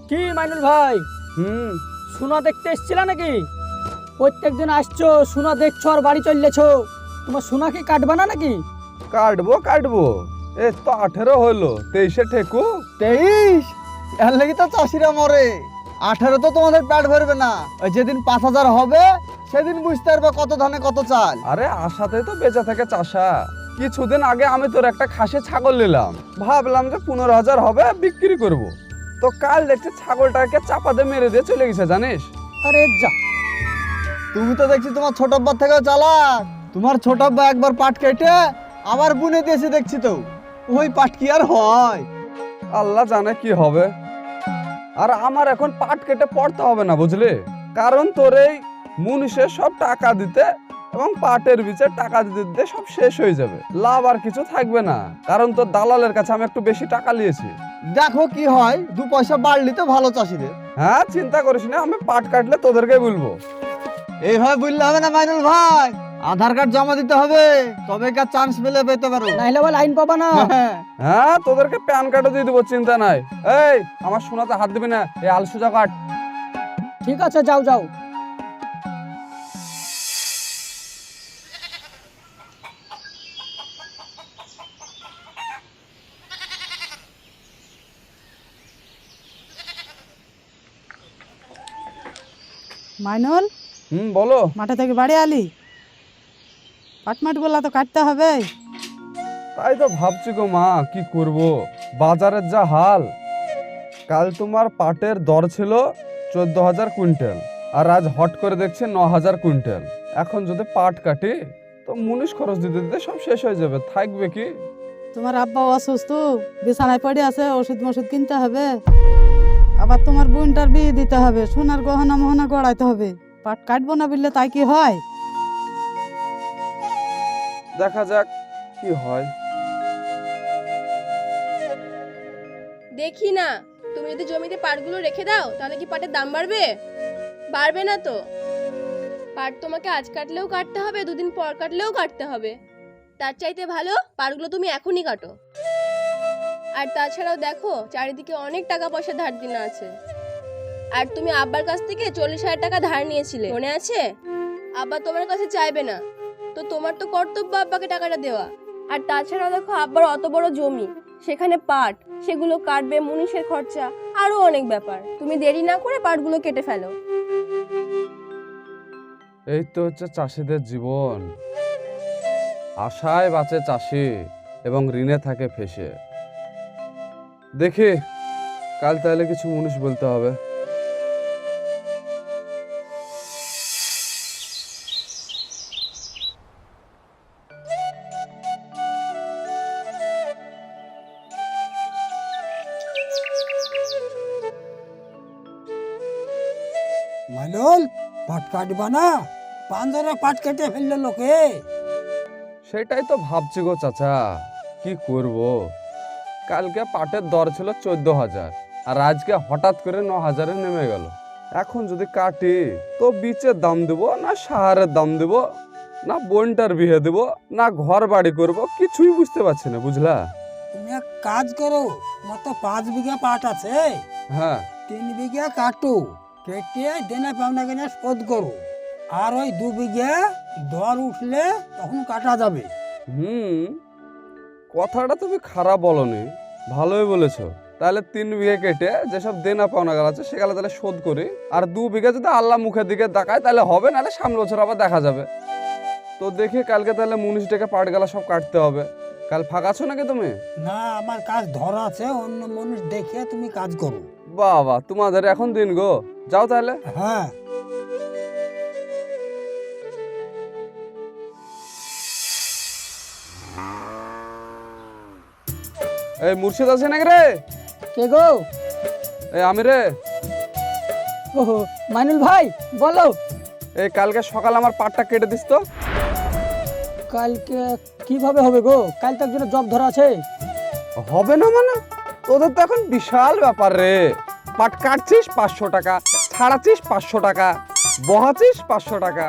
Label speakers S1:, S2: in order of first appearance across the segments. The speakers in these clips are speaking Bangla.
S1: কি মাইনুল ভাই, সোনা দেখতে এসেছিলা নাকি? প্রত্যেকদিন আসছো, সোনা দেখছো আর বাড়ি চললেছো। তোমার সোনা কি কাটবা না নাকি?
S2: কাটবো এ তো 18 হলো, 23-এ ঠেকু।
S3: 23? এর লাগি তো চাষিরা মরে। 18 তো তোমাদের পেট ভরবে না। ওই যেদিন 5000 হবে সেদিন বুঝতে পারবে কত ধানে কত চাল।
S2: আরে আশাতেই তো বেঁচে থাকে চাষা। কিছুদিন আগে আমি তোর একটা খাসি ছাগল নিলাম, ভাবলাম যে 15,000 হবে, বিক্রি করব। তো কাল দেখছি ছাগলটাকে চাপা দিয়ে মেরে দিয়ে চলে গেছে, জানিস?
S1: আরে যা,
S3: তুমি তো দেখছি তোমার ছোট আব্বার থেকেও চালাক। তোমার ছোট আব্বা একবার পাট কেটে আবার বুনে দিয়েছে দেখছি তো। ওই পাট কি আর হয়?
S2: আল্লাহ জানে কি হবে। আর আমার এখন পাট কেটে পড়তে হবে না, বুঝলি? কারণ তোর এই মুনিশের সব টাকা দিতে এবং পাটের বীজে টাকা দিতে দিতে সব শেষ হয়ে যাবে, লাভ আর কিছু থাকবে না। কারণ তোর দালালের কাছে আমি একটু বেশি টাকা নিয়েছি।
S3: দেখো কি হয়, 2 পয়সা বাড়লি তো ভালো চাষিদের।
S2: হ্যাঁ, চিন্তা করিস না, আমি পাট কাটলে তোদেরকে বলবো।
S3: এইভাবে বললে হবে না মাইনুল ভাই, আধার কার্ড জমা দিতে হবে, তবে কি চান্স পেলে পেতে পারো।
S1: নাইলে আবার লাইন পাবা না।
S2: হ্যাঁ, তোদেরকে প্যান কার্ডও দিয়ে দেবো, চিন্তা নাই। এই আমার সোনাতে হাত দিবি না, এই আলসুজা কাট।
S1: ঠিক আছে, যাও যাও।
S4: মাইনুল,
S2: বলো।
S4: মাঠে থেকে বাড়ি আলি? পাটমাটগুলা তো কাটতে হবে।
S2: তাই তো ভাবছি গো মা, কি করব, বাজারের যা হাল। কাল তোমার পাটের দর ছিল 14,000 কুইন্টাল, আর আজ হট করে দেখছে 9,000 কুইন্টাল। এখন যদি পাট কাটি তো মুনিশ খরচ দিতে দিতে সব শেষ হয়ে যাবে, থাকবে কি?
S4: তোমার আব্বা অসুস্থ, বিছানায় পড়ে আছে, ওষুধ মষুধ কিনতে হবে। আবার তোমার বোনটার বিয়ে দিতে হবে, সোনার গহনা মহনা গড়াইতে হবে। পাট কাটবো না বললে তাই কি হয়?
S2: দেখা যাক কি হয়।
S5: দেখি না, তুমি যদি জমিতে পাটগুলো রেখে দাও তাহলে কি পাটের দাম বাড়বে? বাড়বে না তো। পাট তোমাকে আজ কাটলেও কাটতে হবে, 2 দিন পর কাটলেও কাটতে হবে। তার চাইতে ভালো পাটগুলো তুমি এখনই কাটো। আর তাছাড়াও দেখো, চারিদিকে অনেক টাকা পয়সা ধার দিনা আছে। আর তুমি আব্বার কাছ থেকে 40,000 টাকা ধার নিয়েছিলে, মনে আছে? আব্বা তোমার কাছে চাইবে না, তো তোমার তো কর্তব্য আব্বাকে টাকাটা দেওয়া। আর তাছাড়াও দেখো, আব্বার অত বড় জমি, সেখানে পাট, সেগুলো কাটবে, মুনিশের খরচা, আরো অনেক ব্যাপার। তুমি দেরি না করে পাটগুলো কেটে ফেলো।
S2: এই তো হচ্ছে চাষিদের জীবন। আশায় বাঁচে চাষি এবং ঋণে থাকে ফেঁসে। দেখি কাল তাহলে কিছু মুনিশ বলতে হবে।
S6: মাইনুল, পাট কাটবা না? 5 পাট কেটে ফেললো লোকে।
S2: সেটাই তো ভাবছি গো চাচা, কি করব। কালকে পাটের দর ছিল 14,000, আর আজকে হঠাৎ করে 9,000-এ নেমে গেল। এখন যদি কাটি তো বীজের দাম দেবো না সাহারের দাম দেবো, না বোনটার বিয়ে দেবো, না ঘর বাড়ি করব, কিছুই বুঝতে পারছি না, বুঝলা?
S6: তুমি এক কাজ করো, তোমার তো 5 বিঘা পাট আছে।
S2: হ্যাঁ,
S6: 3 বিঘা কাটো, কেটে দেনা পাওনা কিনে শোধ করো। আর ওই 2 বিঘা দর উঠলে তখন কাটা যাবে।
S2: কথাটা তুমি খারাপ বলনি, ভালোই বলেছো। তাহলে 3 বিঘা কেটে যেসব দেনা পাওনা গেল আছে সেগুলো তাহলে শোধ করি, আর 2 বিঘা যদি আল্লাহ মুখের দিকে তাকায় তাহলে হবে, নাহলে সামনে বছর আবার দেখা যাবে। তো দেখি কালকে তাহলে মুনিশ ডেকে পাট গেলা সব কাটতে হবে। কাল ফাঁকা আছো নাকি তুমি?
S6: না, আমার কাজ ধরা আছে, অন্য মানুষ দেখে তুমি কাজ করো।
S2: বাবা, তোমাদের এখন দিন গো, যাও তাহলে।
S6: হ্যাঁ,
S2: এই মুর্শিদ আছে নাকি রে?
S1: কে গো?
S2: এই আমি রে।
S1: ও মাইনুল ভাই, বলো।
S2: এই কালকে সকাল আমার পাটটা কেটে দিস তো।
S1: কালকে কিভাবে হবে গো? কাল তো একজনের জব ধরা আছে।
S2: হবে না মানে? তোদের তো এখন বিশাল ব্যাপার রে। পাট কাটছিস 500 টাকা, ছাড়াচ্ছিস 500 টাকা, বহাচ্ছিস 500 টাকা,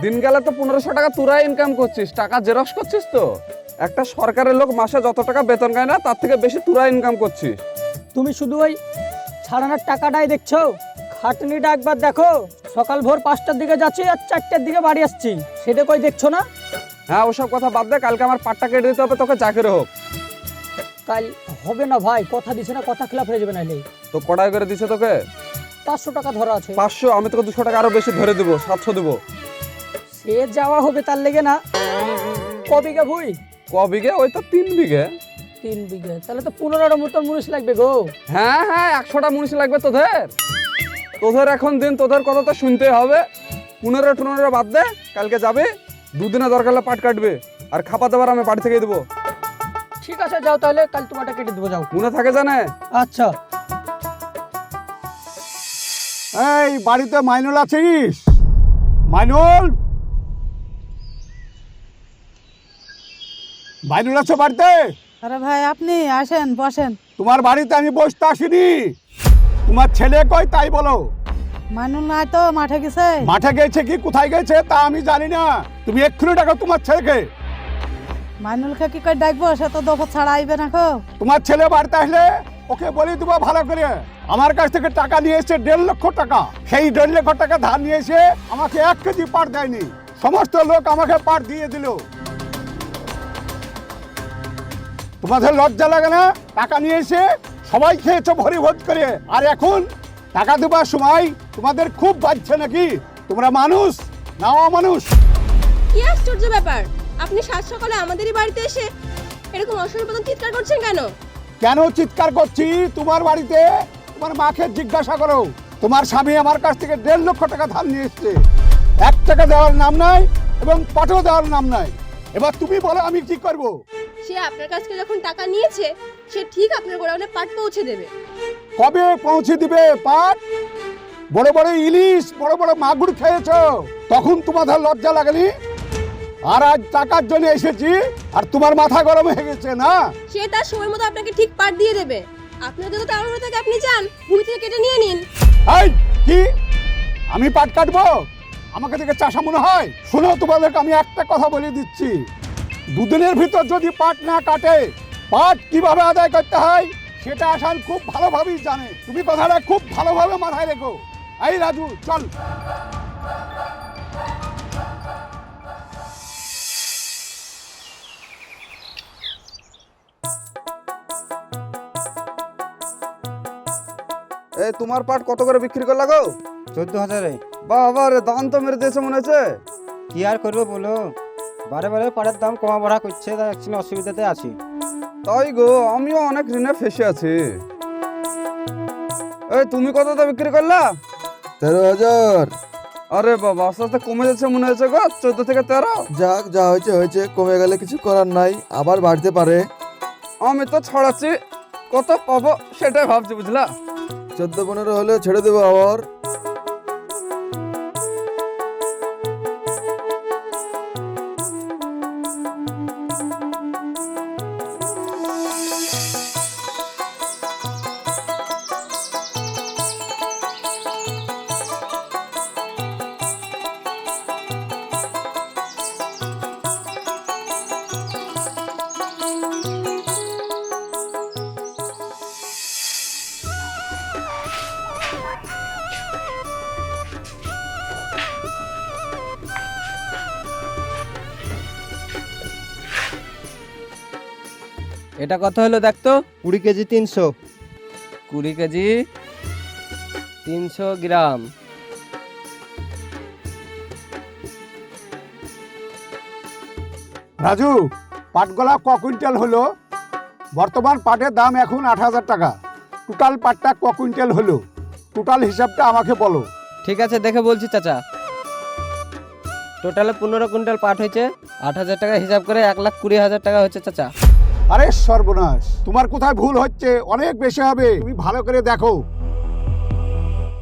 S2: দিন গেলে তো 1500 টাকা তোরা ইনকাম করছিস, টাকা জেরক্স করছিস। তো একটা সরকারের লোক মাসে যত টাকা বেতন পায় না তার থেকে বেশি তোরা ইনকাম করছিস।
S1: তুমি শুধু ওই ছাড়ানোর টাকাটাই দেখছো, খাটনিটা একবার দেখো। সকাল ভোর 5টার দিকে যাচ্ছি আর 4টার দিকে বাড়ি আসছি, সেটা কই দেখছো না?
S2: হ্যাঁ, ওসব কথা বাদ দে, কালকে আমার পাটটা কেটে দিতে হবে তোকে, চাকরি হোক।
S1: কাল হবে না ভাই, কথা দিছে না, কথা খেলাপ হয়ে যাবে নাহলে।
S2: তো কড়াই করে দিছে তোকে
S1: 500 টাকা ধরা আছে।
S2: 500, আমি তোকে 200 টাকা আরো বেশি ধরে দেবো, 700 দেবো।
S1: সে যাওয়া হবে তার লেগে না। ক বিঘা ভুই?
S2: ক বিঘে? ওই তো 3 বিঘে।
S1: 3 বিঘা, তাহলে তো 15টা মতন মুনিশ লাগবে গো।
S2: হ্যাঁ হ্যাঁ, 100টা মুনিশ লাগবে তোদের। তোদের এখন দিন, তোদের কথা তো শুনতে হবে। 15-15 বাদ দে, কালকে যাবে, দুদিনে দরকার হলে পাট কাটবে, আর খাপা দেবার আমি বাড়ি থেকে দেবো।
S1: ঠিক আছে যাও তাহলে, কাল তোমারটা কেটে দেবো, যাও।
S2: মনে থাকে জানে?
S1: আচ্ছা।
S7: এই বাড়িতে মাইনুল আছিস? মাইনুল, মাইনুল আছো বাড়িতে?
S4: আরে ভাই আপনি আসেন, বসেন।
S7: তোমার বাড়িতে আমি বসতে আসিনি। তোমার ছেলে কই তাই বলো।
S4: মাইনুল নাই তো, মাঠে গেছে।
S7: মাঠে গেছে কি কোথায় গেছে তা আমি জানি না, তুমি এক্ষুনি ডাকো তোমার ছেলেকে।
S4: মাইনুলকে কি করে ডাকবো, সে তো দুপুর ছাড়া আইবে না খো।
S7: তোমার ছেলে বাড়িতে আসলে ওকে বলে দেবো ভালো করে, আমার কাছ থেকে টাকা নিয়ে এসে 1.5 লক্ষ টাকা, সেই 1.5 লক্ষ টাকা ধার নিয়ে এসে আমাকে 1 কেজি পাট দেয়নি, সমস্ত লোক আমাকে পাট দিয়ে দিল। তোমাদের লজ্জা লাগে না? টাকা নিয়ে এসে সবাই খেয়েছো ভরি ভোজ করে, আর এখন টাকা দেবার সময় তোমাদের খুব বাজছে নাকি? তোমরা মানুষ না অমানুষ?
S5: কি আশ্চর্য ব্যাপার, আপনি সাত সকালে আমাদেরই বাড়িতে এসে এরকম অসংখ্য চিৎকার করছেন কেন?
S7: কেন চিৎকার করছি তোমার বাড়িতে? তোমার মাকে জিজ্ঞাসা করো। তোমার স্বামী আমার কাছ থেকে 1.5 লক্ষ টাকা ধার নিয়ে এসছে, 1 টাকা দেওয়ার নাম নাই এবং পাটও দেওয়ার নাম নাই। এবার তুমি বলো আমি কি করব?
S5: সে আপনার কাছ থেকে যখন টাকা নিয়েছে, সে ঠিক আপনার গোডাউনে পাট পৌঁছে দেবে।
S7: কবে পৌঁছে দিবে পাট? বড় বড় ইলিশ, বড় বড় মাগুর খেয়েছো, তখন তোমাদের লজ্জা লাগেনি? আর আজ টাকার জন্য এসেছি আর তোমার মাথা গরম হয়ে গেছে না?
S5: সে তার সময় মতো আপনাকে ঠিক পাট দিয়ে দেবে। আপনার যত তাড়াহুড়ো থাকে আপনি যান, ভূমি থেকে কেটে নিয়ে নিন।
S7: এই কি, আমি পাট কাটবো? আমাকে দেখে চাষা মনে হয়? শোনো, তোমাদেরকে আমি একটা কথা বলে দিচ্ছি, দুদিনের ভিতর যদি পাট না কাটে, পাট কিভাবে আদায় করতে হয় সেটা আসান খুব ভালোভাবেই জানে। তুমি কথাটা খুব ভালোভাবে মাথায় রেখো। এই রাজু, চল।
S2: এই তোমার পাট কত করে বিক্রি করলা গো?
S8: 14,000।
S2: বাবা রে, দাম তো মেরে দিয়েছে মনে হচ্ছে।
S8: কি আর করবো বলো, বারে বারে পাটের দাম কমা বড়া করছে, তাই একদিন অসুবিধাতে আছি।
S2: তাই গো, আমিও অনেক ঋণে ফেসে আছি। এই তুমি কতটা বিক্রি করলা?
S9: 13,000।
S2: আরে বাবা, আস্তে আস্তে কমে যাচ্ছে মনে হচ্ছে গো, 14 থেকে 13।
S9: যাক, যা হয়েছে হয়েছে, কমে গেলে কিছু করার নাই, আবার বাড়তে পারে।
S2: আমি তো ছড়াচ্ছি, কত পাবো সেটাই ভাবছি, বুঝলা?
S9: 14-15 হলে ছেড়ে দেবো আবার।
S8: এটা কত হলো দেখতো? 20 কেজি 300। 20 কেজি 300 গ্রাম।
S7: রাজু, পাটগোলা ক কুইন্টাল হলো? বর্তমান পাটের দাম এখন 8,000 টাকা। টোটাল পাটটা ক কুইন্টাল হলো? টোটাল হিসাবটা আমাকে বলো।
S8: ঠিক আছে, দেখে বলছি চাচা। টোটালে 15 কুইন্টাল পাট হয়েছে, 8,000 টাকা হিসাব করে 1,20,000 টাকা হচ্ছে চাচা।
S7: আরে সর্বনাশ, তোমার কোথায় ভুল হচ্ছে, অনেক বেশি হবে, তুমি ভালো করে দেখো।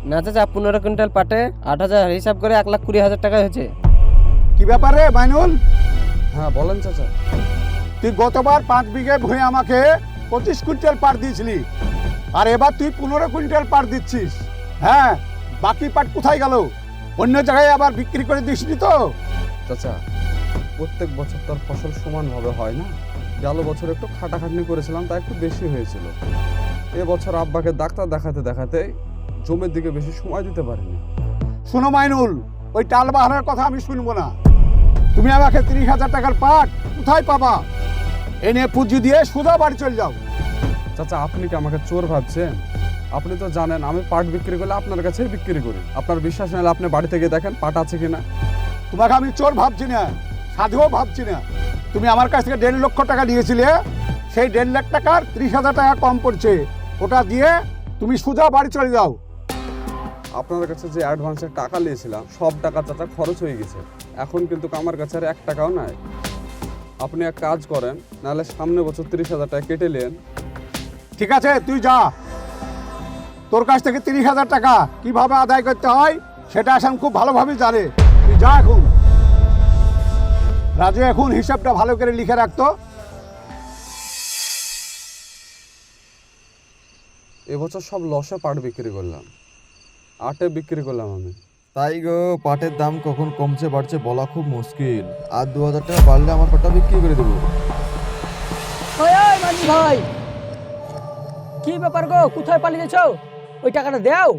S8: না চাচা, 15 কুইন্টাল পাটে 8,000 হিসাব করে 1,20,000 টাকা হয়েছে।
S7: কি ব্যাপারে মাইনুল?
S2: হ্যাঁ বলেন চাচা।
S7: তুই গতবার 5 বিঘে ভুঁই আমাকে 25 কুইন্টাল পাট দিয়েছিলি, আর এবার তুই 15 কুইন্টাল পাট দিচ্ছিস। হ্যাঁ, বাকি পাট কোথায় গেল? অন্য জায়গায় আবার বিক্রি করে দিসনি তো?
S2: চাচা, প্রত্যেক বছর তো আর ফসল সমানভাবে হয় না। গেল বছর একটু খাটাখাটনি করেছিলাম, তা একটু বেশি হয়েছিল। এবছর আব্বাকে ডাক্তার দেখাতে দেখাতে জমির দিকে বেশি সময় দিতে পারিনি।
S7: শোনো মাইনুল, ওই টাল বাহানার কথা আমি শুনবো না। তুমি আমাকে 30,000 টাকার পাট কোথায় পাবা? এনে পুঁজি দিয়ে সোজা বাড়ি চলে যাও।
S2: চাচা, আপনি কি আমাকে চোর ভাবছেন? আপনি তো জানেন আমি পাট বিক্রি করলে আপনার কাছেই বিক্রি করি। আপনার বিশ্বাস না হলে আপনি বাড়ি থেকে দেখেন পাট আছে কিনা।
S7: তোমাকে আমি চোর ভাবছি না, সাধুও ভাবছি না। তুমি আমার কাছ থেকে 1.5 লক্ষ টাকা নিয়েছিলে, সেই 1.5 লাখ টাকার 30,000 টাকা কম পড়ছে। ওটা দিয়ে তুমি সোজা বাড়ি চলে যাও।
S2: আপনার কাছে যে অ্যাডভান্সের টাকা নিয়েছিলাম সব টাকা চাচা খরচ হয়ে গেছে। এখন কিন্তু আমার কাছে আর 1 টাকাও নাই। আপনি এক কাজ করেন, নাহলে সামনে বছর 30,000 টাকা কেটে নেন।
S7: ঠিক আছে, তুই যা। তোর কাছ থেকে 30,000 টাকা কিভাবে আদায় করতে হয় সেটা আসাম খুব ভালোভাবে জানে। তুই যা এখন। রাজু এখন হিসাবটা ভালো করে লিখে রাখতো।
S2: এবছর সব লসে পাট বিক্রি করলাম, আটে বিক্রি করলাম আমি।
S9: তাই গো, পাটের দাম কখন কমছে বাড়ছে বলা খুব মুশকিল। আর 2,000 টাকা বাড়লে আমার পাটটা বিক্রি করে দেবো।
S1: ওই ওই মাইনুল ভাই, কি ব্যাপার গো, কোথায় পালিয়েছ? ওই টাকাটা দাও।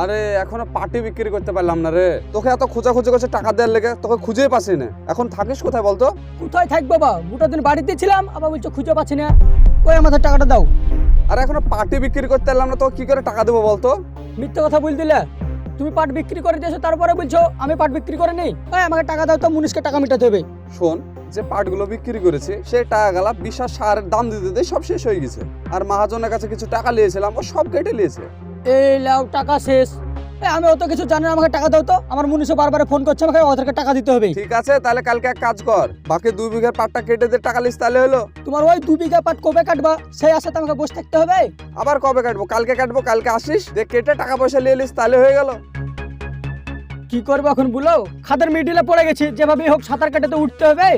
S2: আরে এখনো পাটি বিক্রি করতে পারলাম না রে। তোকে এত খোঁজাখুঁজি করছে টাকা দেওয়ার লেগে, তোকে খুঁজেই পাচ্ছি না। এখন থাকিস কোথায় বলতো?
S1: কোথায় থাকবো বাবা, গোটা দিন বাড়িতে ছিলাম, আবার বলছো খুঁজে পাচ্ছি না। কই আমাদের টাকাটা দাও।
S2: আরে এখনো পাটি বিক্রি করতে পারলাম না, তোকে কি করে টাকা দেবো বলতো?
S1: মিথ্যে কথা বল দিলে। তুমি পাট বিক্রি করে দিয়েছো, তারপরে বলছো আমি পাট বিক্রি করে নেই। ওই আমাকে টাকা দাও তো, মুনিশকে টাকা মিটাতে হবে।
S2: শোন, যে পাটগুলো বিক্রি করেছি সেই টাকাগুলা বিশাল সারের দাম দিতে দিতে সব শেষ হয়ে গেছে। আর মহাজনের কাছে কিছু টাকা নিয়েছিলাম, ও সব কেটে নিয়েছে।
S1: এই লাও টাকা শেষ। আমি অত কিছু জানি না, আমাকে টাকা দাও তো। আমার মুনিশও বারবার ফোন করছে, আমাকে ওদেরকে টাকা দিতে হবে।
S2: ঠিক আছে, তাহলে কালকে এক কাজ কর, বাকি 2 বিঘার পাটটা কেটে দিয়ে টাকা লিস, তাহলে হলো।
S1: তোমার ওই 2 বিঘা পাট কবে কাটবা সেই আশাতে আমাকে বসে থাকতে হবে?
S2: আবার কবে কাটবো? কালকে কাটবো, কালকে আসিস, দিয়ে কেটে টাকা পয়সা নিয়ে নিস, তাহলে হয়ে গেল।
S1: কি করবো এখন বলো? খাদের মিডিলে পড়ে গেছি, যেভাবেই হোক সাঁতার কাটে তো উঠতে হবে।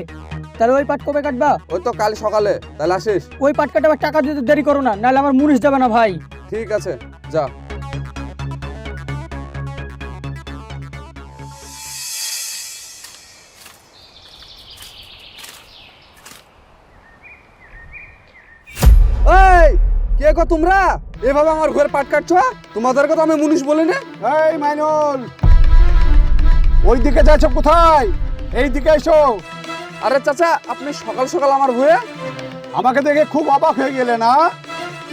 S1: তাহলে ওই পাট কবে কাটবা?
S2: ওই তো কাল সকালে, তাহলে আসিস।
S1: ওই পাট কাটে আবার টাকা দিতে দেরি করো না, নাহলে আমার মুনিশ যাবে না ভাই।
S2: ঠিক আছে, যা। এই কে গো তোমরা? এভাবে আমার ঘরে পাট কাটছো? তোমাদেরকে তো আমি মুনিশ বলি না।
S7: এই মাইনুল, ওই দিকে যাচ্ছ কোথায়? এই দিকে এসো।
S2: আরে চাচা, আপনি সকাল সকাল আমার ভুয়ে?
S7: আমাকে দেখে খুব অবাক হয়ে গেলে না?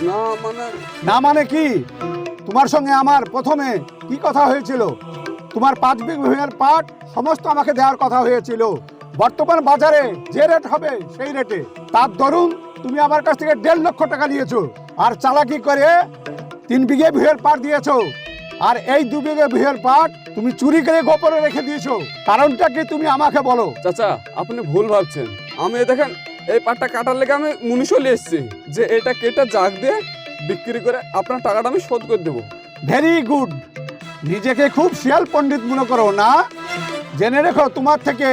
S2: না মানে?
S7: না মানে কি? তোমার সঙ্গে আমার প্রথমে কি কথা হয়েছিল? তোমার 5 বিঘার পাট সমস্ত আমাকে দেওয়ার কথা হয়েছিল। বর্তমান বাজারে যে রেট হবে সেই রেটে, তার দরুন তুমি আমার কাছ থেকে 1.5 লক্ষ টাকা নিয়েছো। আর চালাকি করে 3 বিঘে ভুঁইয়ের পাট দিয়েছো। আর এই 2 বিঘে ভুঁইয়ের পাট তুমি চুরি করে গোপনে রেখে দিয়েছো। কারণটা কি তুমি আমাকে বলো।
S2: চাচা, আপনি ভুল ভাবছেন। আমি দেখেন এই পাটটা কাটার লেগে আমি মুনিশও নিয়ে এসেছি, যে এটা কেটে জাগ দিয়ে বিক্রি করে আপনার টাকাটা আমি শোধ করে দেবো।
S7: Very good. নিজেকে খুব শিয়াল পণ্ডিত মনে করো না? জেনে রেখো, তোমার থেকে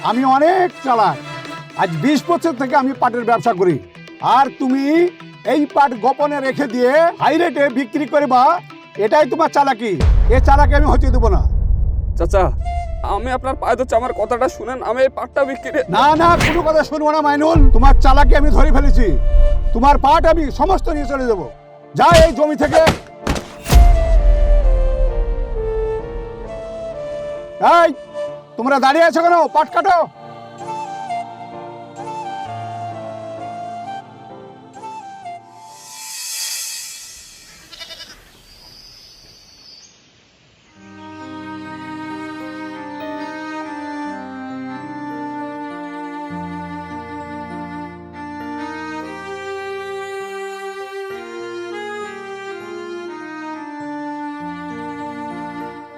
S7: আমি অনেক চালাক। আজ 20 বছর থেকে আমি পাটের ব্যবসা করি। আর তুমি এই পাট গোপনে রেখে দিয়ে হাই রেটে বিক্রি করবা, এটাই তোমার চালাকি। এ চালাকি আমি হতে দেবো না।
S2: চাচা, আমি আপনার পায়ে ধরছি, আমার কথাটা শুনেন। আমি এই পাটটা বিক্রি
S7: না না, কোনো কথা শুনবো না মাইনুল। তোমার চালাকি আমি ধরে ফেলেছি। তোমার পাট আমি সমস্ত নিয়ে চলে যাবো। যা এই জমি থেকে। এই তোমরা দাঁড়িয়ে আছো কেন? পাট কাটো।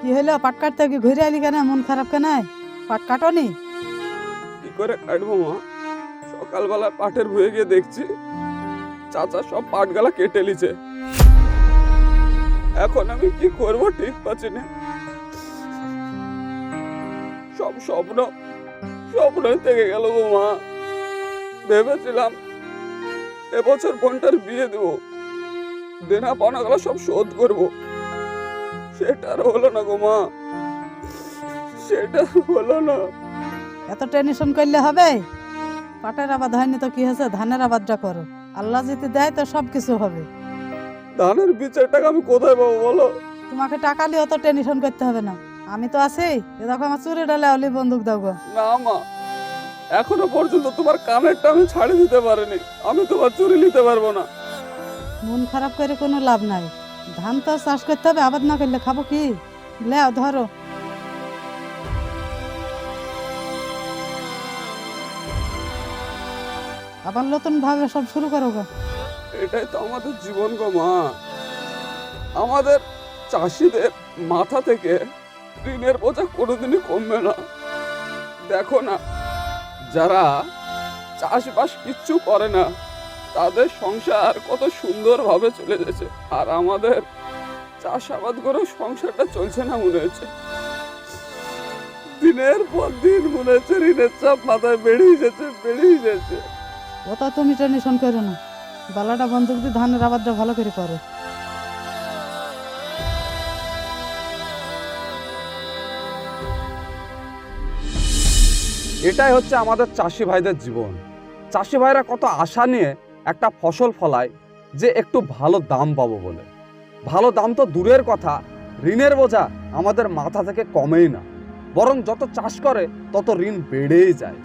S4: কি হলো, পাট কাটতে কি ঘুরে আলি কেন? মন খারাপ কেন? পাট কাটনি?
S2: কি করে কাটবো মা? সকালবেলা পাটের ভুয়ে গিয়ে দেখছি চাচা সব পাটগালা কেটে নিছে। এখন আমি কি করব ঠিক পাচ্ছি না। সব স্বপ্ন থেকে গেল গো মা। ভেবেছিলাম এবছর বোনটার বিয়ে দেবো, দেনা পাওনাগুলো সব শোধ করব। সেটা আর হলো না গো মা, সেটা হলো না।
S4: এত টেনশন করলে হবে? পাটের আবাদ হয়নি তো কি হয়েছে, ধানের আবাদটা করো। আল্লাহ যদি দেয় তো সব কিছু হবে।
S2: ধানের বীজের টাকা আমি কোথায় পাবো বলো?
S4: তোমাকে টাকা নিয়ে অত টেনশন করতে হবে না, আমি তো আছি। এ দেখো আমার চুরি ডালে অলি বন্দুক দাও গো।
S2: না মা, এখনো পর্যন্ত তোমার কানেরটা আমি ছাড়ি দিতে পারিনি, আমি তোমার চুরি নিতে পারবো না।
S4: মন খারাপ করে কোনো লাভ নাই, ধান তো চাষ করতে হবে, আবাদ না করলে খাবো কি? লেও ধরো। আবার নতুন ভাবে সব শুরু করো গো।
S2: এটাই তো আমাদের জীবন গো মা। আমাদের চাষিদের মাথা থেকে ঋণের বোঝা কোনোদিনই কমবে না। দেখো না, যারা চাষবাস কিচ্ছু করে না তাদের সংসার কত সুন্দরভাবে চলে যাচ্ছে, আর আমাদের চাষাবাদ করে সংসারটা চলছে না মনে হচ্ছে। দিনের পর দিন মনে হচ্ছে ঋণের চাপ মাথায় বেড়েই যাচ্ছে।
S4: অত তুমি টেনশন করো না, বালাটা বন্দুক দিয়ে ধানের আবাদটা ভালো করে করো।
S2: এটাই হচ্ছে আমাদের চাষি ভাইদের জীবন। চাষি ভাইরা কত আশা নিয়ে একটা ফসল ফলায় যে একটু ভালো দাম পাবো বলে। ভালো দাম তো দূরের কথা, ঋণের বোঝা আমাদের মাথা থেকে কমেই না, বরং যত চাষ করে তত ঋণ বেড়েই যায়।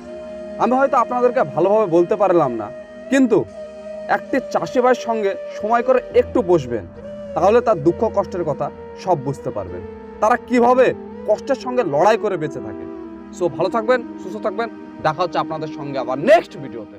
S2: আমি হয়তো আপনাদেরকে ভালোভাবে বলতে পারলাম না, কিন্তু একটি চাষি ভাইয়ের সঙ্গে সময় করে একটু বসবেন, তাহলে তার দুঃখ কষ্টের কথা সব বুঝতে পারবেন, তারা কিভাবে কষ্টের সঙ্গে লড়াই করে বেঁচে থাকে। সো ভালো থাকবেন, সুস্থ থাকবেন, দেখা হচ্ছে আপনাদের সঙ্গে আবার নেক্সট ভিডিওতে।